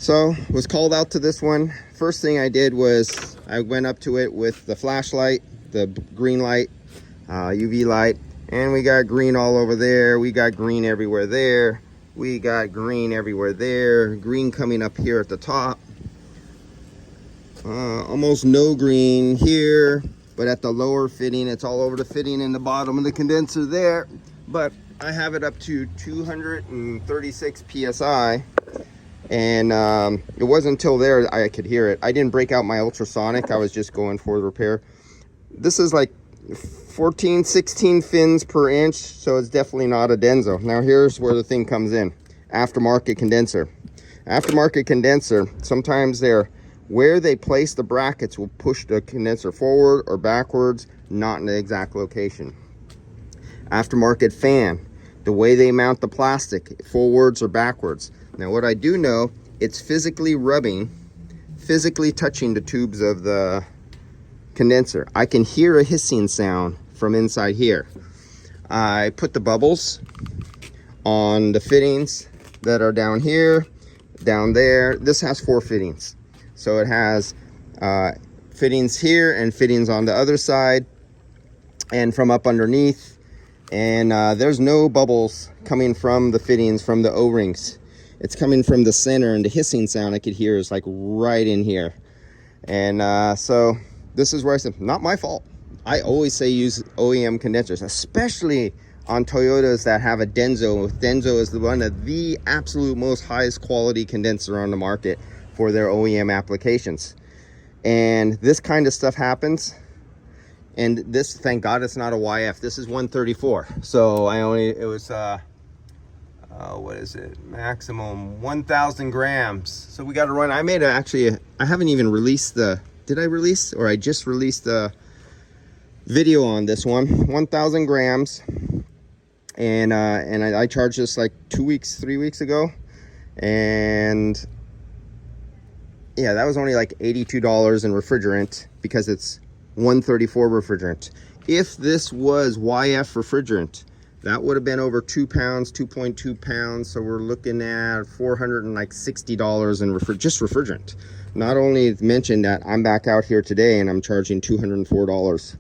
So was called out to this one. First thing I did was I went up to it with the flashlight, the green light, UV light, and we got green all over there. We got green everywhere there. We got green everywhere there. Green coming up here at the top. Almost no green here, but at the lower fitting, it's all over the fitting in the bottom of the condenser there. But I have it up to 236 PSI. And it wasn't until there I could hear it. I didn't break out my ultrasonic. I was just going for the repair. This is like 14, 16 fins per inch, so it's definitely not a Denso. Now here's where the thing comes in. Aftermarket condenser. Aftermarket condenser, sometimes they're where they place the brackets will push the condenser forward or backwards, not in the exact location. Aftermarket fan, the way they mount the plastic, forwards or backwards. Now what I do know, it's physically rubbing, physically touching the tubes of the condenser. I can hear a hissing sound from inside here. I put the bubbles on the fittings that are down here, down there. This has 4 fittings. So it has fittings here and fittings on the other side and from up underneath. And there's no bubbles coming from the fittings from the O-rings. It's coming from the center, and the hissing sound I could hear is like right in here. And so this is where I said, not my fault. I always say use OEM condensers, especially on Toyotas that have a Denso. Denso is one of the absolute most highest quality condenser on the market for their OEM applications. And this kind of stuff happens. And this, thank God it's not a YF. This is 134. So it was what is it, maximum 1,000 grams. So we got to run. I haven't even released did I release, or I just released the video on this one. 1,000 grams. And I charged this like 3 weeks ago. And yeah, that was only like $82 in refrigerant because it's 134 refrigerant. If this was YF refrigerant, that would have been over 2 pounds, 2.2 pounds. So we're looking at $460 in just refrigerant. Not only mentioned that I'm back out here today and I'm charging $204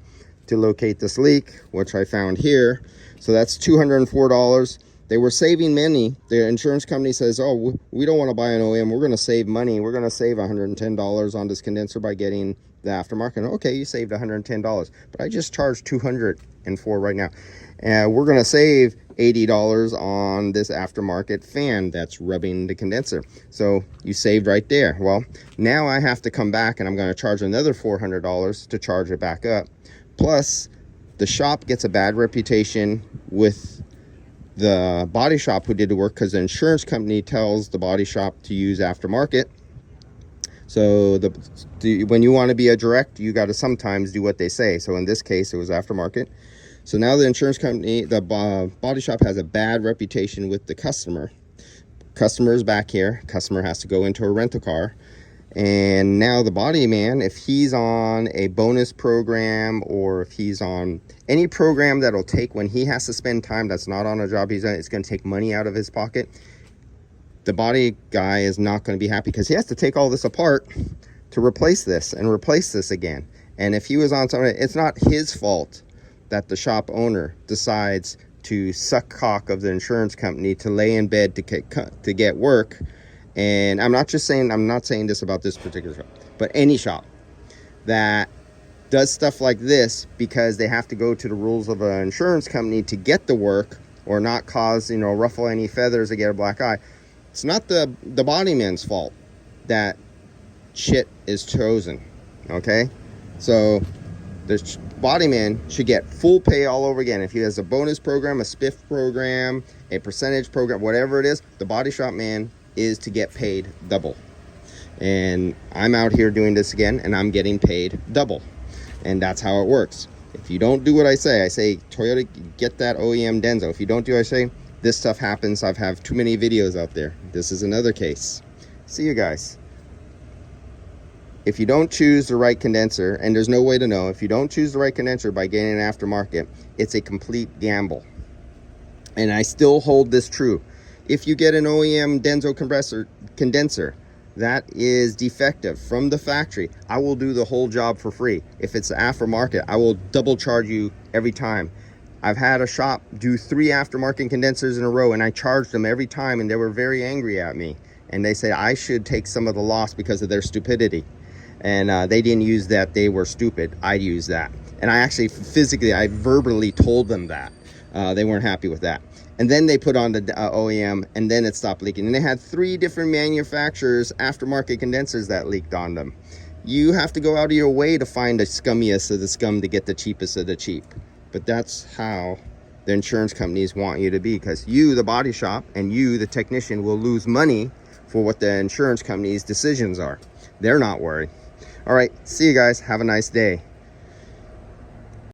to locate this leak, which I found here. So that's $204. They were saving money. The insurance company says, oh, we don't want to buy an OEM. We're going to save money. We're going to save $110 on this condenser by getting the aftermarket. Okay, you saved $110, but I just charged $204 right now. And we're going to save $80 on this aftermarket fan that's rubbing the condenser. So you saved right there. Well, now I have to come back and I'm going to charge another $400 to charge it back up. Plus, the shop gets a bad reputation with the body shop who did the work because the insurance company tells the body shop to use aftermarket. So when you want to be a direct, you got to sometimes do what they say. So in this case, it was aftermarket. So now the insurance company, the body shop has a bad reputation with the customer. Customer is back here. Customer has to go into a rental car. And now the body man, if he's on a bonus program or if he's on any program that'll take, when he has to spend time that's not on a job he's on, it's going to take money out of his pocket. The body guy is not going to be happy because he has to take all this apart to replace this and replace this again. And if he was on something, it's not his fault that the shop owner decides to suck cock of the insurance company to lay in bed to get work. And I'm not saying this about this particular shop, but any shop that does stuff like this because they have to go to the rules of an insurance company to get the work or not cause, ruffle any feathers to get a black eye. It's not the body man's fault that shit is chosen, okay? So the body man should get full pay all over again. If he has a bonus program, a spiff program, a percentage program, whatever it is, the body shop man is to get paid double. And I'm out here doing this again and I'm getting paid double. And that's how it works. If you don't do what I say Toyota, get that OEM Denso. If you don't do what I say, this stuff happens. I've have too many videos out there. This is another case. See you guys. If you don't choose the right condenser, and there's no way to know, if you don't choose the right condenser by getting an aftermarket, it's a complete gamble. And I still hold this true. If you get an OEM Denso condenser, that is defective from the factory, I will do the whole job for free. If it's aftermarket, I will double charge you every time. I've had a shop do 3 aftermarket condensers in a row, and I charged them every time, and they were very angry at me. And they said I should take some of the loss because of their stupidity. And they didn't use that, they were stupid. I used that. And I actually I verbally told them that. They weren't happy with that. And then they put on the OEM, and then it stopped leaking. And they had 3 different manufacturers, aftermarket condensers that leaked on them. You have to go out of your way to find the scummiest of the scum to get the cheapest of the cheap. But that's how the insurance companies want you to be, because you, the body shop, and you, the technician, will lose money for what the insurance company's decisions are. They're not worried. All right, see you guys. Have a nice day.